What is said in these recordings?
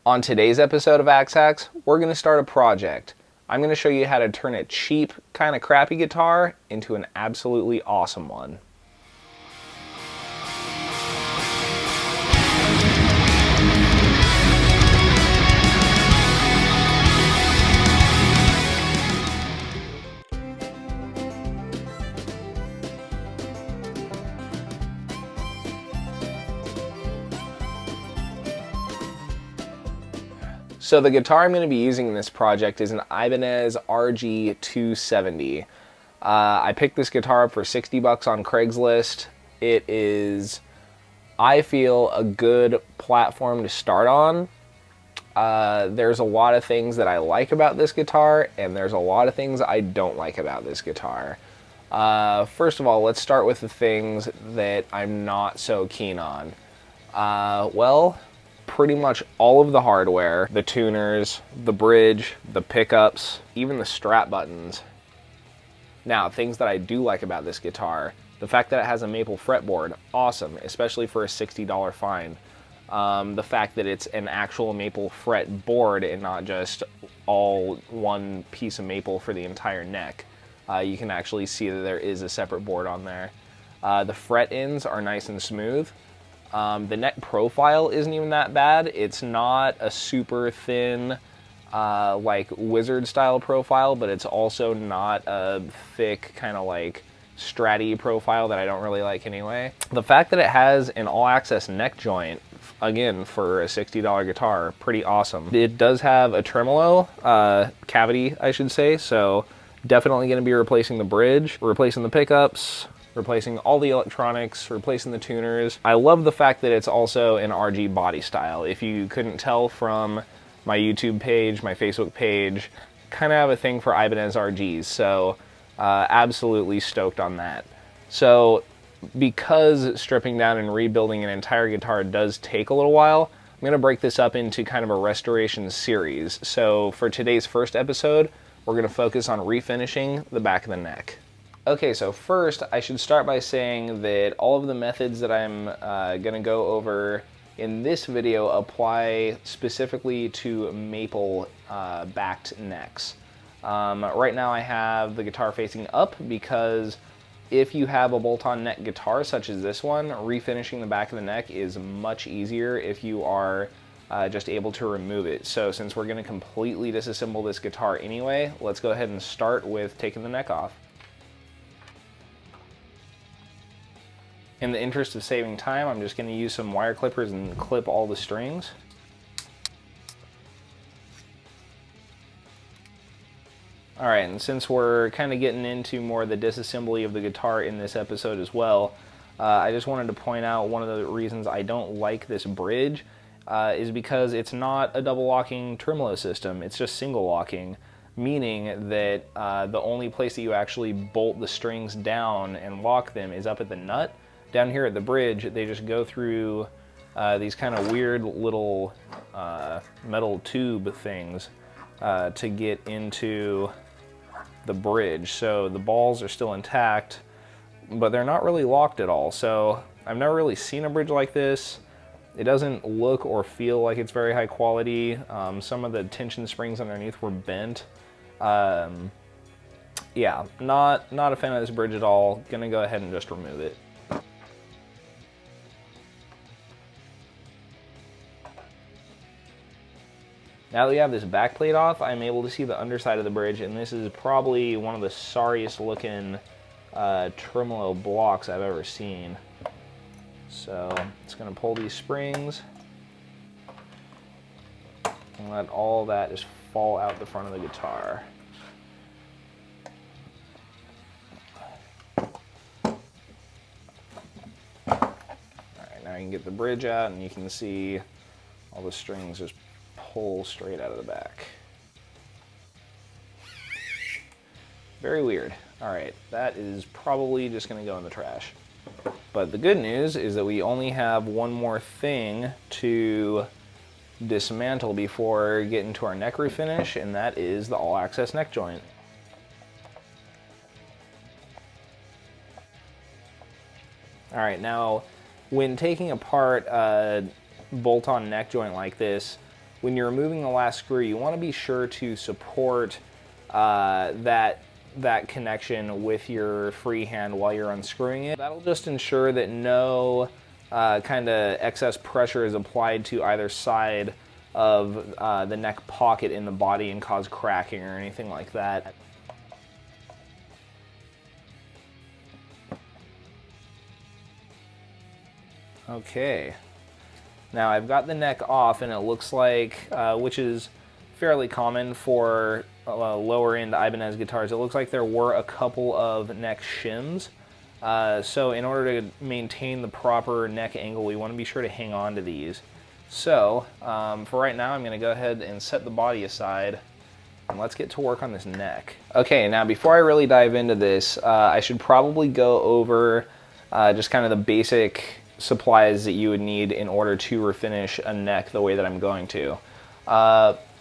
On today's episode of Axe Hacks, we're going to start a project. I'm going to show you how to turn a cheap, kind of crappy guitar into an absolutely awesome one. So the guitar I'm going to be using in this project is an Ibanez RG270. I picked this guitar up for 60 bucks on Craigslist. It is, I feel, a good platform to start on. There's a lot of things that I like about this guitar, and there's a lot of things I don't like about this guitar. First of all, let's start with the things that I'm not so keen on. Well, pretty much all of the hardware, the tuners, the bridge, the pickups, even the strap buttons. Now, things that I do like about this guitar, the fact that it has a maple fretboard, awesome, especially for a $60 find. The fact that it's an actual maple fret board and not just all one piece of maple for the entire neck. You can actually see that there is a separate board on there. The fret ends are nice and smooth. The neck profile isn't even that bad. It's not a super thin, like wizard style profile, but it's also not a thick kind of like stratty profile that I don't really like anyway. The fact that it has an all-access neck joint, again, for a $60 guitar, pretty awesome. It does have a tremolo cavity, I should say, so definitely going to be replacing the bridge, replacing the pickups, replacing all the electronics, replacing the tuners. I love the fact that it's also an RG body style. If you couldn't tell from my YouTube page, my Facebook page, kind of have a thing for Ibanez RGs, so absolutely stoked on that. So because stripping down and rebuilding an entire guitar does take a little while, I'm going to break this up into kind of a restoration series. So for today's first episode, we're going to focus on refinishing the back of the neck. Okay, so first I should start by saying that all of the methods that I'm going to go over in this video apply specifically to maple backed necks. Right now I have the guitar facing up because if you have a bolt-on neck guitar such as this one, refinishing the back of the neck is much easier if you are just able to remove it. So since we're going to completely disassemble this guitar anyway, let's go ahead and start with taking the neck off. In the interest of saving time, I'm just going to use some wire clippers and clip all the strings. Alright, and since we're kind of getting into more of the disassembly of the guitar in this episode as well, I just wanted to point out one of the reasons I don't like this bridge is because it's not a double locking tremolo system, it's just single locking, meaning that the only place that you actually bolt the strings down and lock them is up at the nut. Down here at the bridge, they just go through these kind of weird little metal tube things to get into the bridge. So the balls are still intact, but they're not really locked at all. So I've never really seen a bridge like this. It doesn't look or feel like it's very high quality. Some of the tension springs underneath were bent. Yeah, not a fan of this bridge at all. Gonna go ahead and just remove it. Now that we have this back plate off, I'm able to see the underside of the bridge, and this is probably one of the sorriest looking tremolo blocks I've ever seen. So it's going to pull these springs and let all that just fall out the front of the guitar. Alright, now you can get the bridge out and you can see all the strings just pull straight out of the back. Very weird. Alright, that is probably just going to go in the trash. But the good news is that we only have one more thing to dismantle before getting to our neck refinish, and that is the all-access neck joint. Alright, now when taking apart a bolt-on neck joint like this, when you're removing the last screw, you want to be sure to support that connection with your free hand while you're unscrewing it. That'll just ensure that no kind of excess pressure is applied to either side of the neck pocket in the body and cause cracking or anything like that. Okay, now I've got the neck off, and it looks like, which is fairly common for lower end Ibanez guitars, it looks like there were a couple of neck shims. So in order to maintain the proper neck angle, we want to be sure to hang on to these. So for right now, I'm going to go ahead and set the body aside, and let's get to work on this neck. Okay, now before I really dive into this, I should probably go over just kind of the basic supplies that you would need in order to refinish a neck the way that I'm going to.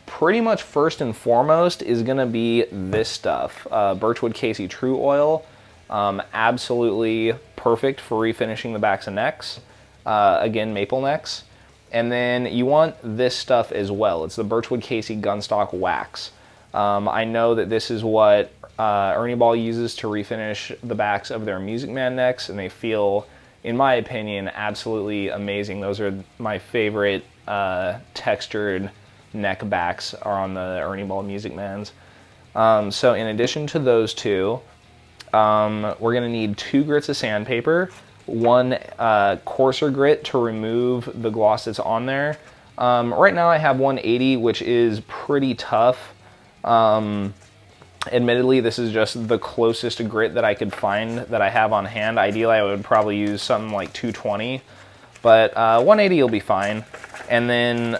Pretty much first and foremost is going to be this stuff. Birchwood Casey True Oil. Absolutely perfect for refinishing the backs of necks. Again, maple necks. And then you want this stuff as well. It's the Birchwood Casey Gunstock Wax. I know that this is what Ernie Ball uses to refinish the backs of their Music Man necks, and they feel, in my opinion, absolutely amazing. Those are my favorite textured neck backs are on the Ernie Ball Music Mans. So in addition to those two, we're going to need 2 grits of sandpaper, 1 coarser grit to remove the gloss that's on there. Right now I have 180, which is pretty tough. Admittedly, this is just the closest grit that I could find that I have on hand. Ideally, I would probably use something like 220, but 180 will be fine. And then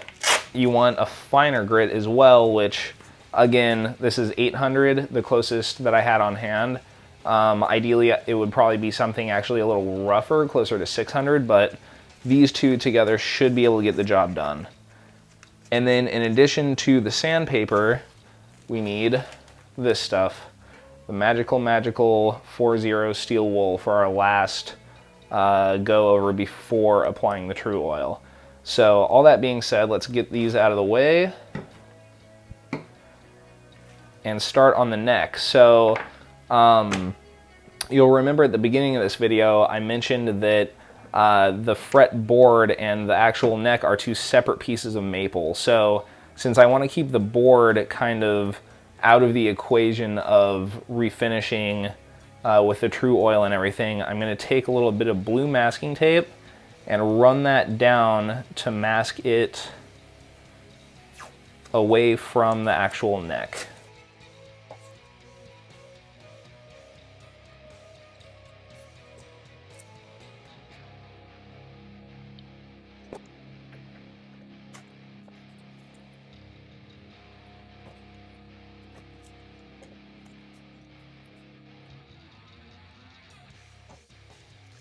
you want a finer grit as well, which, again, this is 800, the closest that I had on hand. Ideally, it would probably be something actually a little rougher, closer to 600, but these two together should be able to get the job done. And then in addition to the sandpaper, we need this stuff, the magical 40 steel wool for our last go over before applying the True Oil. So all that being said, let's get these out of the way and start on the neck. So you'll remember at the beginning of this video, I mentioned that the fretboard and the actual neck are 2 separate pieces of maple. So since I want to keep the board kind of out of the equation of refinishing with the True Oil and everything, I'm going to take a little bit of blue masking tape and run that down to mask it away from the actual neck.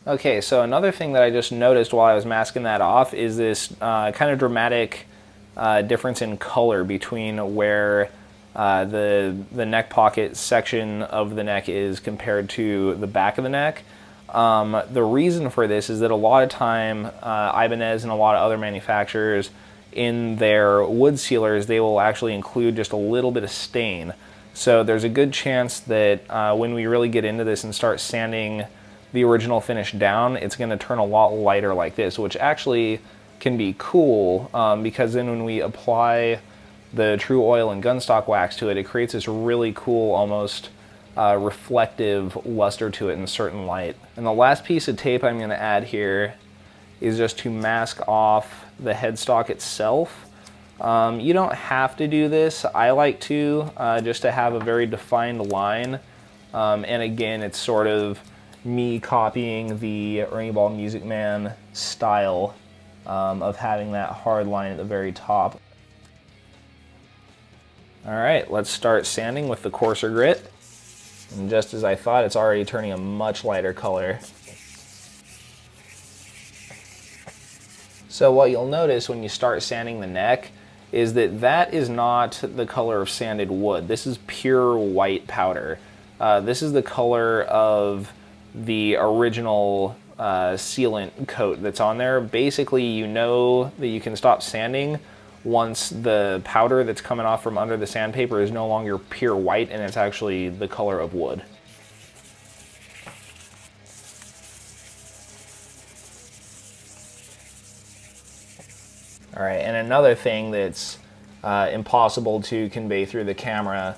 Okay, so another thing that I just noticed while I was masking that off is this kind of dramatic difference in color between where the neck pocket section of the neck is compared to the back of the neck. The reason for this is that a lot of time Ibanez and a lot of other manufacturers in their wood sealers, they will actually include just a little bit of stain. So there's a good chance that when we really get into this and start sanding the original finish down, it's going to turn a lot lighter like this, which actually can be cool because then when we apply the True Oil and Gunstock Wax to it, it creates this really cool, almost reflective luster to it in certain light. And the last piece of tape I'm going to add here is just to mask off the headstock itself. You don't have to do this. I like to, just to have a very defined line. And again, it's sort of me copying the Ernie Ball Music Man style of having that hard line at the very top. Alright, let's start sanding with the coarser grit. And just as I thought, it's already turning a much lighter color. So what you'll notice when you start sanding the neck is that that is not the color of sanded wood. This is pure white powder. This is the color of the original sealant coat that's on there. Basically, you know that you can stop sanding once the powder that's coming off from under the sandpaper is no longer pure white and it's actually the color of wood. All right, and another thing that's impossible to convey through the camera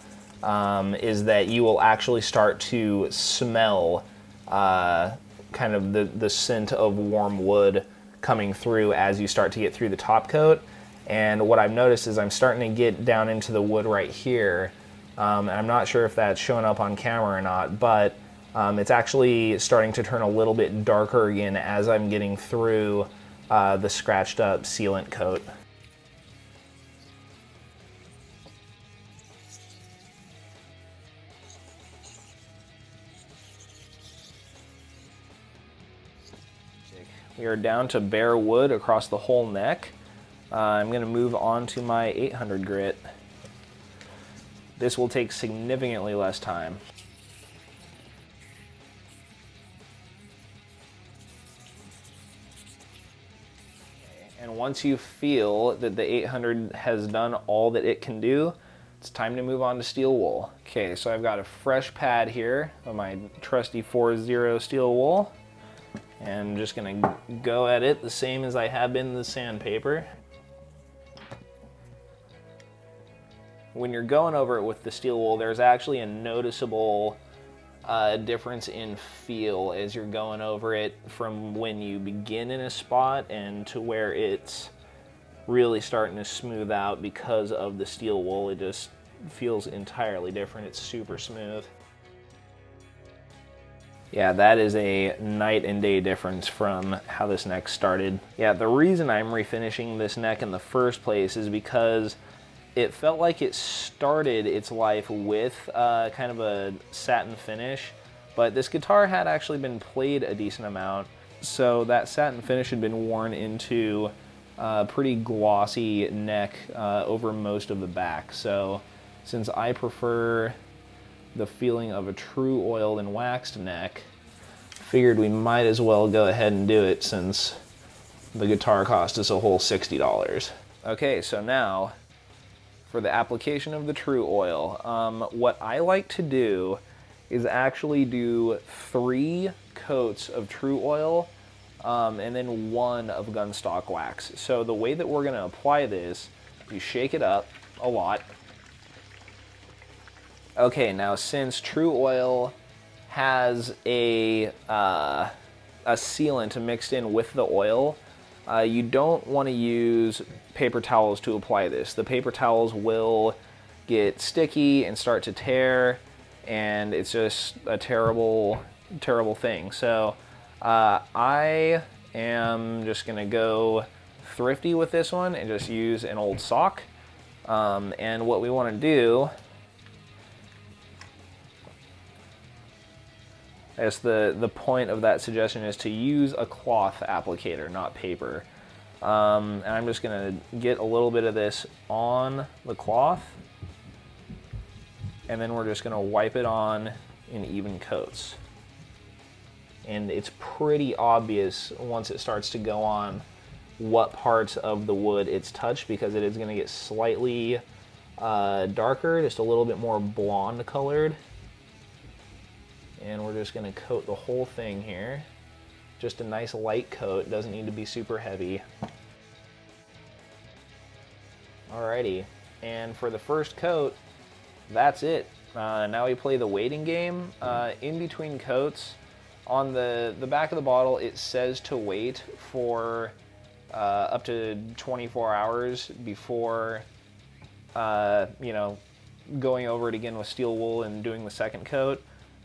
is that you will actually start to smell kind of the scent of warm wood coming through as you start to get through the top coat. And what I've noticed is I'm starting to get down into the wood right here. And I'm not sure if that's showing up on camera or not, but it's actually starting to turn a little bit darker again as I'm getting through the scratched up sealant coat. We are down to bare wood across the whole neck. I'm going to move on to my 800 grit. This will take significantly less time. And once you feel that the 800 has done all that it can do, it's time to move on to steel wool. Okay, so I've got a fresh pad here of my trusty 4-0 steel wool. And I'm just gonna go at it the same as I have been the sandpaper. When you're going over it with the steel wool, there's actually a noticeable difference in feel as you're going over it from when you begin in a spot and to where it's really starting to smooth out because of the steel wool. It just feels entirely different. It's super smooth. Yeah, that is a night and day difference from how this neck started. Yeah, the reason I'm refinishing this neck in the first place is because it felt like it started its life with kind of a satin finish, but this guitar had actually been played a decent amount, so that satin finish had been worn into a pretty glossy neck over most of the back. So since I prefer the feeling of a true oiled and waxed neck, figured we might as well go ahead and do it since the guitar cost us a whole $60. Okay, so now for the application of the true oil. What I like to do is actually do 3 coats of true oil and then 1 of gunstock wax. So the way that we're gonna apply this, you shake it up a lot. Okay, now since true oil has a sealant mixed in with the oil, you don't want to use paper towels to apply this. The paper towels will get sticky and start to tear, and it's just a terrible, terrible thing. So I am just gonna go thrifty with this one and just use an old sock. And what we want to do, as the point of that suggestion is to use a cloth applicator, not paper. And I'm just gonna get a little bit of this on the cloth, and then we're just gonna wipe it on in even coats. And it's pretty obvious once it starts to go on what parts of the wood it's touched, because it is gonna get slightly darker, just a little bit more blonde colored. And we're just gonna coat the whole thing here. Just a nice light coat, doesn't need to be super heavy. Alrighty, and for the first coat, that's it. Now we play the waiting game. In between coats, on the back of the bottle, it says to wait for up to 24 hours before going over it again with steel wool and doing the second coat.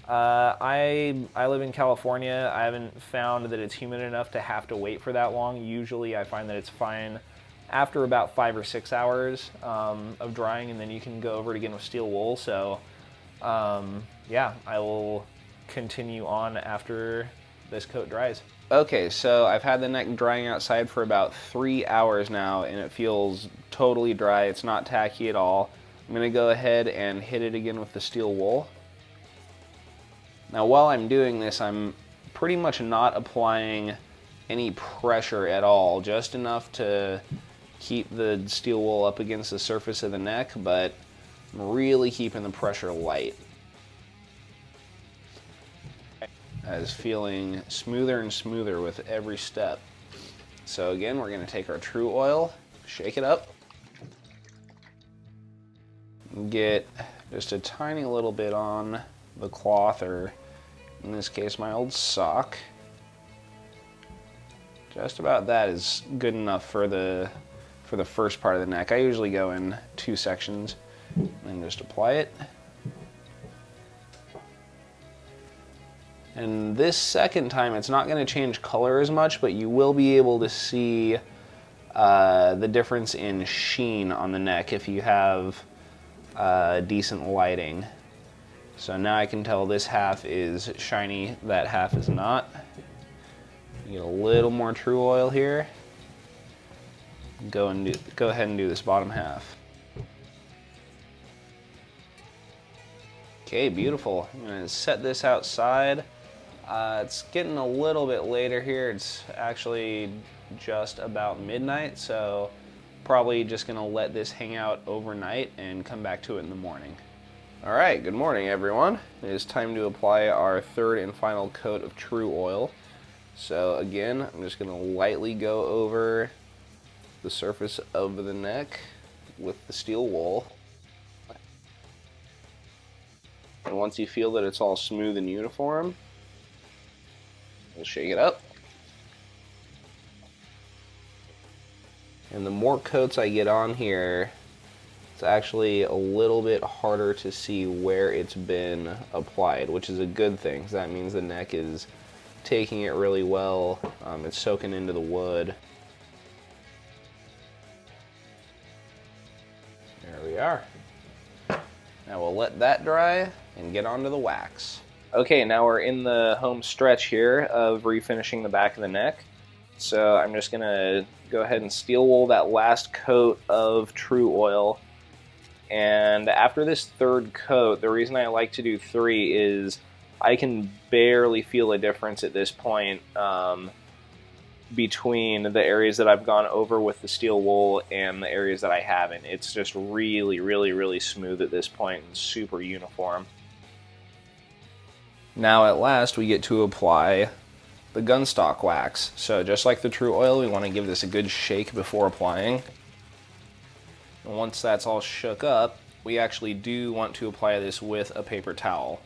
I live in California. I haven't found that it's humid enough to have to wait for that long. Usually I find that it's fine after about 5 or 6 hours of drying, and then you can go over it again with steel wool. So yeah, I will continue on after this coat dries. Okay, so I've had the neck drying outside for about 3 hours now, and it feels totally dry. It's not tacky at all. I'm gonna go ahead and hit it again with the steel wool. Now while I'm doing this, I'm pretty much not applying any pressure at all, just enough to keep the steel wool up against the surface of the neck, but I'm really keeping the pressure light. It's feeling smoother and smoother with every step. So again, we're going to take our True Oil, shake it up, get just a tiny little bit on the cloth, or in this case my old sock. Just about that is good enough for the first part of the neck. I usually go in 2 sections and just apply it. And this second time it's not going to change color as much, but you will be able to see the difference in sheen on the neck if you have decent lighting. So now I can tell this half is shiny, that half is not. Get a little more True Oil here. Go ahead and do this bottom half. Okay, beautiful. I'm gonna set this outside. It's getting a little bit later here. It's actually just about midnight, so probably just gonna let this hang out overnight and come back to it in the morning. All right, good morning everyone. It is time to apply our third and final coat of True Oil. So again, I'm just gonna lightly go over the surface of the neck with the steel wool. And once you feel that it's all smooth and uniform, we'll shake it up. And the more coats I get on here, it's actually a little bit harder to see where it's been applied, which is a good thing, because that means the neck is taking it really well. It's soaking into the wood. There we are. Now we'll let that dry and get onto the wax. Okay, now we're in the home stretch here of refinishing the back of the neck. So I'm just gonna go ahead and steel wool that last coat of True Oil. And after this third coat, the reason I like to do 3 is I can barely feel a difference at this point between the areas that I've gone over with the steel wool and the areas that I haven't. It's just really, really, really smooth at this point and super uniform. Now at last we get to apply the gunstock wax. So just like the True Oil, we want to give this a good shake before applying. And once that's all shook up, we actually do want to apply this with a paper towel.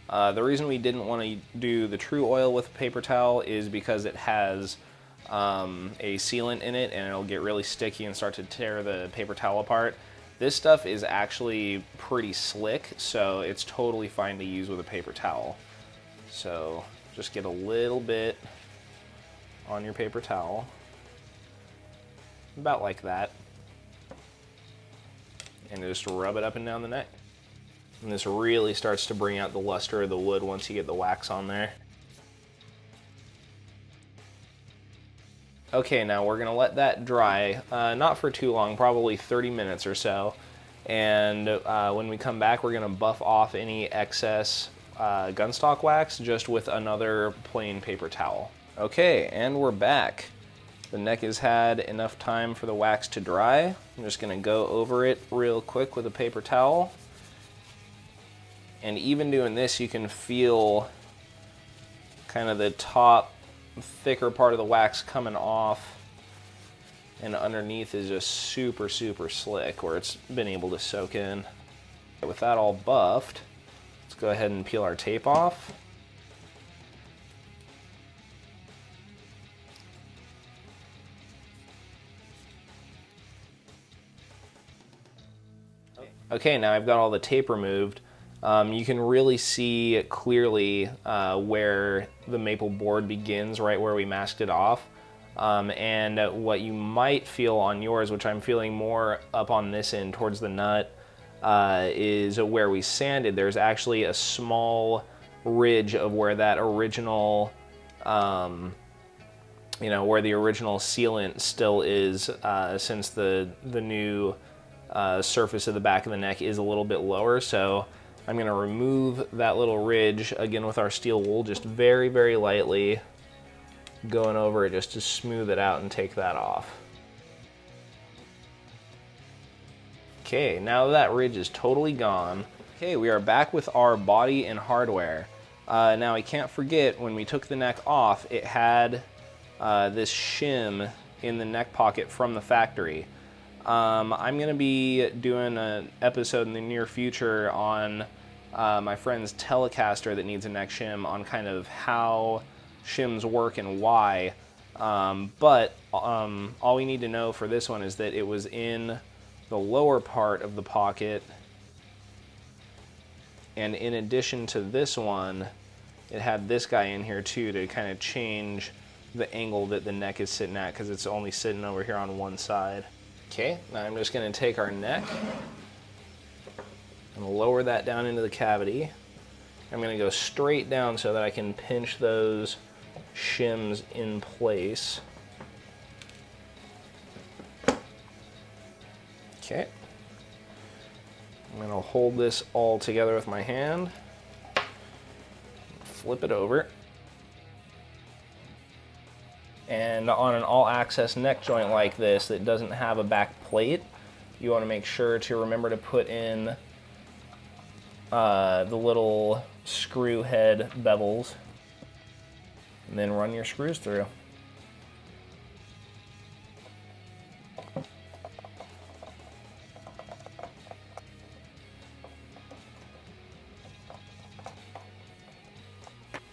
The reason we didn't want to do the True Oil with a paper towel is because it has a sealant in it and it'll get really sticky and start to tear the paper towel apart. This stuff is actually pretty slick, so it's totally fine to use with a paper towel. So just get a little bit on your paper towel, about like that, and just rub it up and down the neck. And this really starts to bring out the luster of the wood once you get the wax on there. Okay, now we're gonna let that dry, not for too long, probably 30 minutes or so. And when we come back, we're gonna buff off any excess gunstock wax just with another plain paper towel. Okay, and we're back. The neck has had enough time for the wax to dry. I'm just gonna go over it real quick with a paper towel. And even doing this, you can feel kind of the top thicker part of the wax coming off, and underneath is just super, super slick where it's been able to soak in. With that all buffed, let's go ahead and peel our tape off. Okay, now I've got all the tape removed. You can really see clearly where the maple board begins, right where we masked it off. And what you might feel on yours, which I'm feeling more up on this end towards the nut, is where we sanded. There's actually a small ridge of where that original, where the original sealant still is, since the new surface of the back of the neck is a little bit lower. So I'm going to remove that little ridge again with our steel wool, just very, very lightly going over it just to smooth it out and take that off. Okay, now that ridge is totally gone. Okay, we are back with our body and hardware. Now I can't forget, when we took the neck off, it had this shim in the neck pocket from the factory. I'm going to be doing an episode in the near future on my friend's Telecaster that needs a neck shim, on kind of how shims work and why. But all we need to know for this one is that it was in the lower part of the pocket, and in addition to this one, it had this guy in here too to kind of change the angle that the neck is sitting at, because it's only sitting over here on one side. Okay, now I'm just going to take our neck and lower that down into the cavity. I'm going to go straight down so that I can pinch those shims in place. Okay. I'm going to hold this all together with my hand, flip it over, and on an all-access neck joint like this that doesn't have a back plate, you want to make sure to remember to put in the little screw head bevels, and then run your screws through.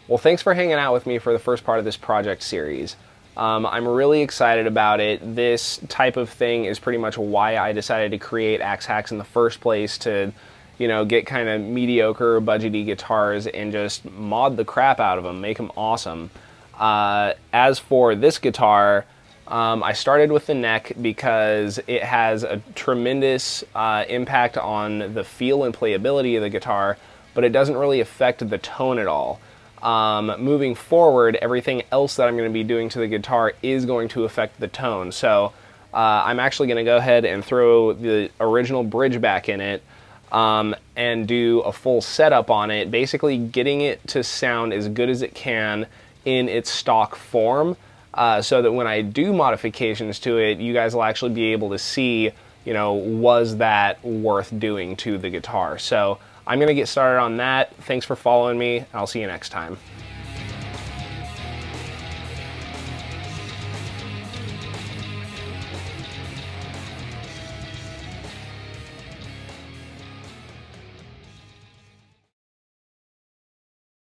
Well, thanks for hanging out with me for the first part of this project series. I'm really excited about it. This type of thing is pretty much why I decided to create Axe Hacks in the first place, to, you know, get kind of mediocre, budgety guitars and just mod the crap out of them, make them awesome. As for this guitar, I started with the neck because it has a tremendous impact on the feel and playability of the guitar, but it doesn't really affect the tone at all. Moving forward, everything else that I'm going to be doing to the guitar is going to affect the tone. So I'm actually going to go ahead and throw the original bridge back in it, and do a full setup on it, basically getting it to sound as good as it can in its stock form, so that when I do modifications to it, you guys will actually be able to see, you know, was that worth doing to the guitar. So I'm going to get started on that. Thanks for following me. I'll see you next time.